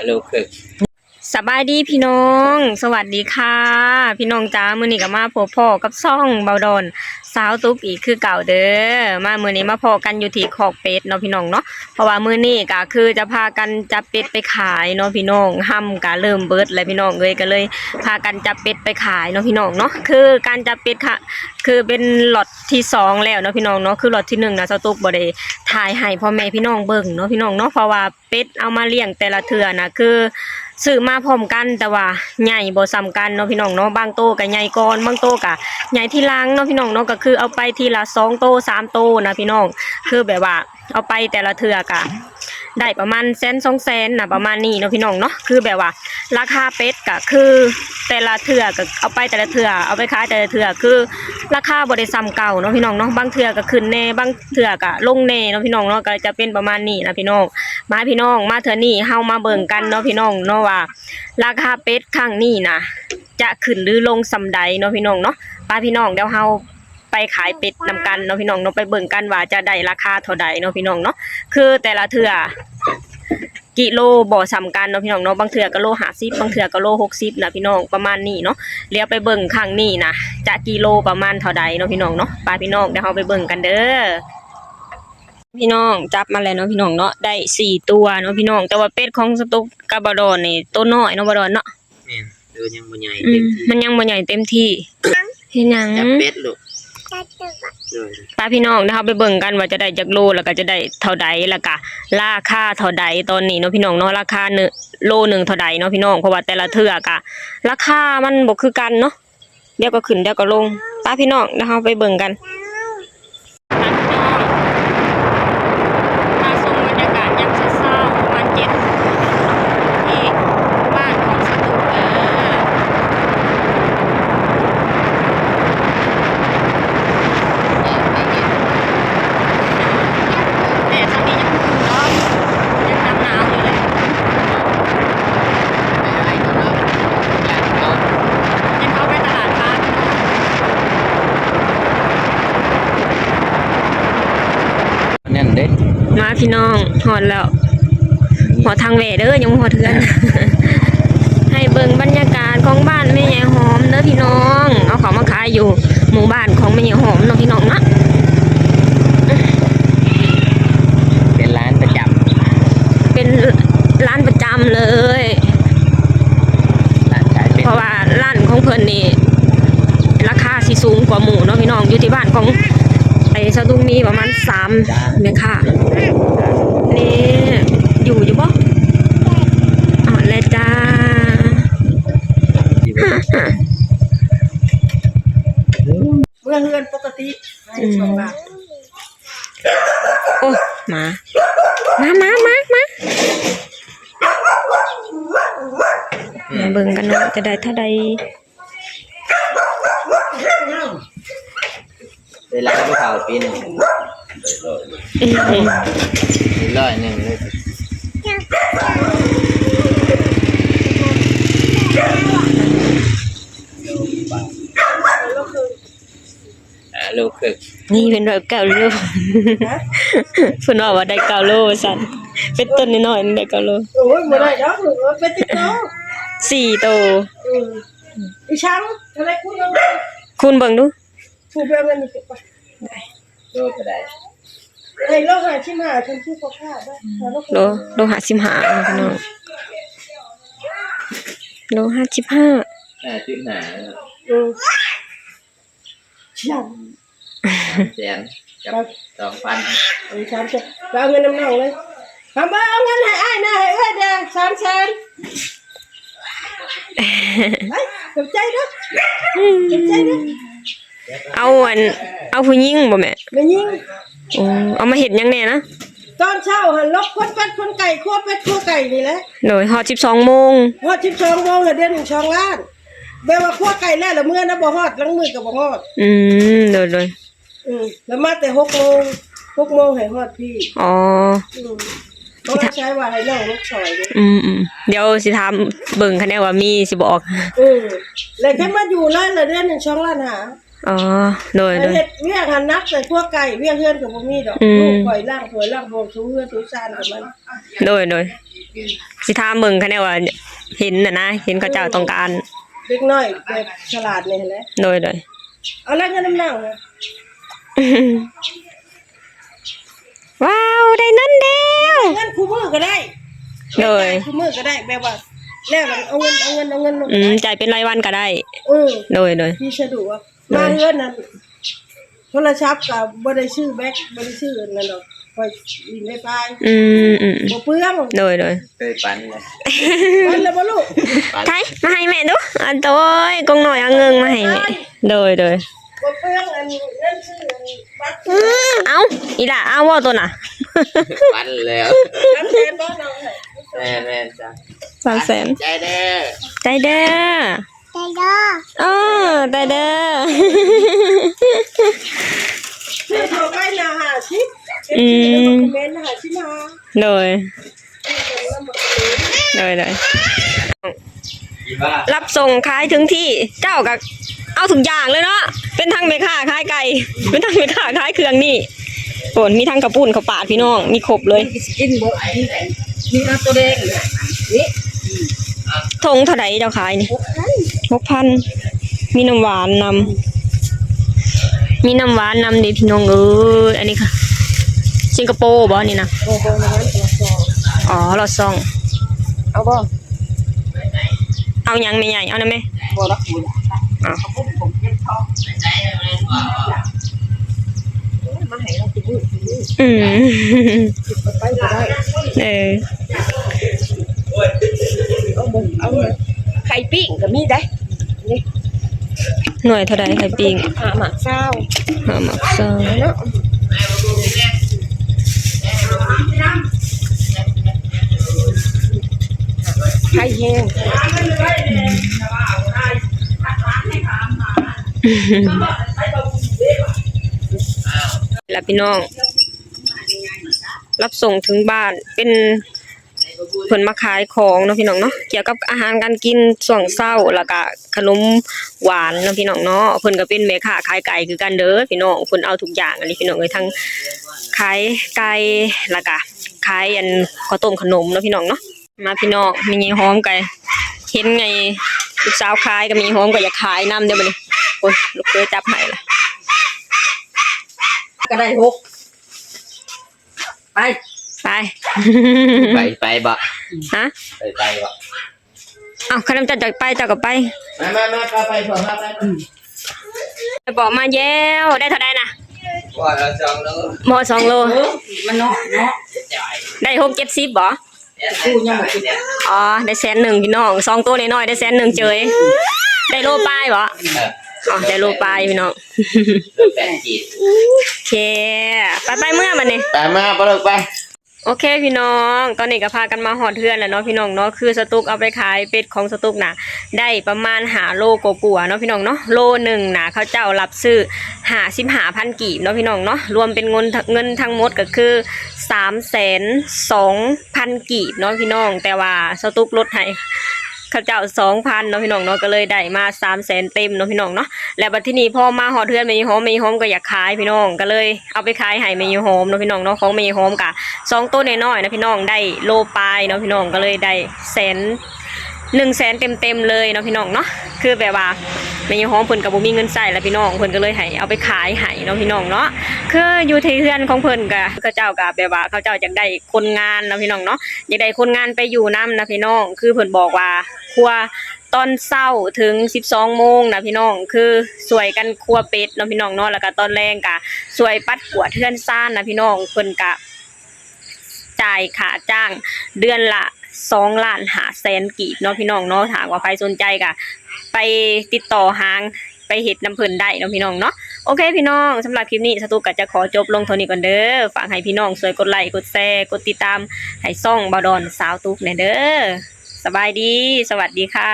ลูกคือสบายดีพี่น้องสวัสดีค่ะพี่น้องจ้ามื้อนี้ก็มาพบพ่อกับซ่องเบาดอนสาวตุ๊กอีกคือเก่าเด้อมามื้อนี้มาพอกันอยู่ที่คอกเป็ดเนาะพี่น้องเนาะเพราะว่ามื้อนี้ก็คือจะพากันจับเป็ดไปขายเนาะพี่น้องห้ำก็เริ่มเบิดแล้วพี่น้องก็เลยพากันจับเป็ดไปขายเนาะพี่น้องเนาะคือการจับเป็ดค่ะคือเป็นล็อตที่2แล้วเนาะพี่น้องเนาะคือล็อตที่1นะสาวตุ๊กบ่ได้ถ่ายให้พ่อแม่พี่น้องเบิ่งเนาะพี่น้องเนาะเพราะว่าเป็ดเอามาเลี้ยงแต่ละเทื่อนะคือซื้อมาพร้อมกันแต่ว่าใหญ่บ่ซ้ำกันเนาะพี่น้องเนาะบางโตก็ใหญ่ก่อนบางโตก็ใหญ่ที่หลังเนาะพี่น้องเนาะก็คือเอาไปทีละ2โต3โตนะพี่น้องคือแบบว่าเอาไปแต่ละเทื่อก็ได้ประมาณ100,000 200,000นะประมาณนี้เนาะพี่น้องเนาะคือแบบว่าราคาเป็ดก็คือแต่ละเทื่อก็เอาไปแต่ละเทื่อเอาไปขายแต่ละเทื่อคือราคาบ่ได้ซ้ำเก่าเนาะพี่น้องเนาะบางเทื่อก็ขึ้นแน่บางเทื่อก็ลงแน่เนาะพี่น้องเนาะก็จะเป็นประมาณนี้นะพี่น้องมาพี่น้องมาเทื่อนี้เฮามาเบิ่งกันเนาะพี่น้องเนาะว่าราคาเป็ดครั้งนี้นะจะขึ้นหรือลงส่ำใดเนาะพี่น้องเนาะป้าพี่น้องเดี๋ยวเฮาไปขายเป็ดนำกันเนาะพี่น้องเนาะไปเบิ่งกันว่าจะได้ราคาเท่าใดเนาะพี่น้องเนาะคือแต่ละเทื่อกิโลบ่ซ้ำกันเนาะพี่น้องเนาะบางเทื่อก็โล50บางเทื่อก็โล60นะพี่น้องประมาณนี้เนาะเดี๋ยวไปเบิ่งครั้งนี้นะจะกิโลประมาณเท่าใดเนาะพี่น้องเนาะป้าพี่น้องเดี๋ยวเฮาไปเบิ่งกันเด้อพี่น้องจับมาแล้วเนาะพี่น้องเนาะได้4ตัวเนาะพี่น้องแต่ว่าเป็ดของสตุ๊กกับบดอนนี่ตัวน้อยเนาะบดอนเนาะแม่นตัวยังบ่ใหญ่เต็มที่มันยังบ่ใหญ่เต็มที่เฮ็ดหยังจับเป็ดลูกป้าพี่น้องนะคะไปเบิ่งกันว่าจะได้จักโลแล้วก็จะได้เท่าใดแล้วก็ราคาเท่าใดตอนนี้เนาะพี่น้องเนาะราคาโลนึงเท่าใดเนาะพี่น้องเพราะว่าแต่ละเทื่อก็ราคามันบ่คือกันเนาะเดี๋ยวก็ขึ้นเดี๋ยวก็ลงป้าพี่น้องนะคะไปเบิ่งกันมาชมบรรยากาศยามเช้าๆประมาณ7ที่บ้านของสตุ๊กแต่ตอนนี้ยังร้อนยังหนาวอยู่เลยยังเข้าไปตลาดปลานั่นเด้มาพี่น้องหอดแล้วหอดทางแหวเด้อยังหอดเทือนให้เบิ่งบรรยากาศของบ้านแม่ใหญ่หอมเด้อพี่น้องเอาของมาขายอยู่หมู่บ้านของแม่ใหญ่หอมเนาะพี่น้องนะเป็นร้านประจำเป็นร้านประจำเลยร้านขายเป็ดเพราะว่าร้านของเพิ่นนี่ราคาสิสูงกว่าหมู่เนาะพี่น้องอยู่ที่บ้านของไอ้สะดุ้งมีประมาณ3แม่ค่ะนี่อยู่บ่อ๋อแล้วจ้าเมื่อเฮือนปกติให้2 บาทโอ้มาเบิ่งกันเนาะจะได้เท่าใดเวลาผู้เฒ่าปีนึง100นึงเลยลูกคือนี่เป็นแบบ9 โลเพิ่นว่าได้9 โลสั่นเป็นต้นน้อยๆได้9 โลโอ้ยบ่ได้ดอกเป็นติโต4 โตอีช้างอะไรคุณเอาคุณเบิ่งดูผู้เบิ่งมันนี่ไปโลก็ได้ให้เราหาชิมหาคนที่เขาฆ่าได้โล55พี่น้องโล55ช้างแสนกับ2,000อีช้างจะเอาเงินน้ำน้องเลยเอาเงินให้อ้ายนะให้เอ้ยเด้อ300,000ไปสนใจเด้อสนใจเด้อเอาผู้หญิงบ่แม่ไม่ยิงเอามาเฮ็ดหยังแน่นะตอนเช้าหันลบคนเป็ดคนไก่คั่วเป็ดคั่วไก่นี่แหละโดยฮอด12 โมงฮอด12 โมงเดือน1 2 ล้านแบบว่าคั่วไก่แล้วมื้อนะบ่ฮอดลังมื้อก็บ่ฮอดโดยแล้วมาแต่6 โมง6 โมงให้ฮอดพี่อ๋อต้องใช้ว่าให้น้องลูกชอยเดี๋ยวสิถามเบิ่งคะแนนว่ามีสิบอกแล้วแค่มาอยู่แล้วเดือน1 2 ล้านหาอ๋อโดยเฮ็ดเวียกหันนักใส่คั่วไก่เวียกเฮือนก็บ่มีดอกลูกปล่อยล่างถวยล่างโบสูเฮือนสูซานกับมันโดย สิถามเบิ่งคะแนนว่าเห็นน่ะนะเห็นเขาเจ้าต้องการ เล็กน้อยแบบฉลาดนี่แหละ โดย เอาแล้วเงินน้ำหนักนะ ว้าวได้นั่นแล้ว เงินคู่มือก็ได้ โดย คู่มือก็ได้แบบว่าแล้วเอาเงินลง จ่ายเป็นรายวันก็ได้ โดย พี่สะดวกมาเงินนั้นโทรศัพท์กับบ่ได้ชื่อแบ็คบ่ได้ชื่อนั่นหรอกคอยลินได้ไป บ่เปลือง โดย เคยปันเลย มันแล้วบ่ลูก ไทยมาให้แม่ดูอันโตยกงหน่อยเอาเงินมาให้แม่โดย บ่เปลืองอันเงินชื่ออันบัตร เอาอีหล่ะเอาว่าตัวน่ะ ปันแล้ว อันแทนบ่น้องให้ แม่จ้ะ 300,000 ใจเด้อ ใจเด้ออ๋อใจเด้อ เดี๋ยวเอาไปหน้า50เมนต์50มา โดย คิดว่า รับส่งขายถึงที่เจ้ากับเอาทุกอย่างเลยเนาะเป็นทั้งแม่ค้าขายไก่เป็นทั้งแม่ค้าขายเครื่องนี่โอนมีทั้งกระปุ้นข้าวปาดพี่น้องมีครบเลย กินบ่มีอันตัวแดงนี่ ทงเท่าไหร่เจ้าขายนี่6,000มีน้ำหวานนำมีน้ำหวานนำดิพี่น้องอันนี้ค่ะสิงคโปร์บ่นี่นะ โอ้โหนั้นตัวซอง อ๋อรอซอง เอาบ่ เอายังไม่ใหญ่เอานะแม่ บ่รักบ่ อ๋อ มาให้เราสิมื้อ ไปก็ได้ เอาไข่ปิ้งก็มีได้นี่ หน่วยเท่าใดไข่ปิ้ง หมักเศร้า หมักซอง เนาะไข่แห้ง แล้วพี่น้อง รับส่งถึงบ้านเป็นเพิ่นมาขายของเนาะพี่น้องเนาะเกี่ยวกับอาหารการกินช่วงเช้าแล้วก็ขนมหวานเนาะพี่น้องเนาะเพิ่นก็เป็นแม่ค้าขายไก่คือกันเด้อพี่น้องเพิ่นเอาทุกอย่างอันนี้พี่น้องเอ้ยทั้งขายไก่แล้วก็ขายอันข้าวต้มขนมเนาะพี่น้องเนาะมาพี่น้องมีหยังหอมไก่เห็นไงลูกสาวขายก็มีหอมก็อยากขายนำเด้อบัดนี้โอ้ยลูกเคยจับให้ล่ะ ก็ได้6ไป ไป บ่ ฮะ ไปบ่ อ้าวคันจะไปเจ้าก็ไป มาไปพอมาไป บอกมาแย้วได้เท่าใดน่ะ ว่าเราจองแล้ว บ่2โล มันเนาะ ได้6-70บ่ กูยังบ่กิน อ๋อได้100,000พี่น้อง2ตัวน้อยๆได้100,000เจยได้โลปลายบ่อ๋อได้โลปลายพี่น้อง แปดจีด โอเคไปเมื่อบัดนี้ ไปมาบ่เลิกไป โอเคพี่น้องตอนนี้ก็พากันมาหอดเทือนแล้วเนาะพี่น้องเนาะคือสตุกเอาไปขายเป็ดของสตุกน่ะได้ประมาณ5โลกว่าๆเนาะพี่น้องเนาะโลนึงน่ะเขาเจ้ารับซื้อ55,000กีบเนาะพี่น้องเนาะรวมเป็นเงินทั้งหมดก็คือ302,000กีบเนาะพี่น้องแต่ว่าสตุกลดให้เขาเจ้า 2,000 เนาะพี่น้องเนาะก็เลยได้มา300,000เต็มเนาะพี่น้องเนาะแล้วบัดทีนี้พอมาหอดเทือนแม่ยายหอมก็อยากขายพี่น้องก็เลยเอาไปขายให้แม่ยายหอมเนาะพี่น้องเนาะของแม่ยายหอมกะ2ตัวน้อยๆนะพี่น้องได้โลปลายเนาะพี่น้องก็เลยได้100,000เต็มเลยเนาะพี่น้องเนาะคือแบบว่าแม่ยายหอมเพิ่นก็บ่มีเงินใช้แล้วพี่น้องเพิ่นก็เลยให้เอาไปขายให้เนาะพี่น้องเนาะคืออยู่ที่เฮือนของเพิ่นก็เขาเจ้าก็แบบว่าเขาเจ้าอยากได้คนงานเนาะพี่น้องเนาะอยากได้คนงานไปอยู่นํนะพี่น้องคือเพิ่นบอกว่าครัวตอนเช้าถึง 12 โมงนะพี่น้องคือสวยกันครัวเป็ดเนาะพี่น้องเนาะแล้วก็ตอนแรงก็สวยปัดกวาดเฮือนซ่านนะพี่น้องเพิ่นก็จ่ายค่าจ้างเดือนละ2,500,000กีบเนาะพี่น้องเนาะถ้าว่าใครสนใจก็ไปติดต่อหางไปเฮ็ดน้ำเพิ่นได้เนาะพี่น้องเนาะโอเคพี่น้องสำหรับคลิปนี้สตูก็จะขอจบลงเท่านี้ก่อนเด้อฝากให้พี่น้องช่วยกดไลค์กดแชร์กดติดตามให้ช่องบาวดอนสาวตุ๊กแน่เด้อสบายดีสวัสดีค่ะ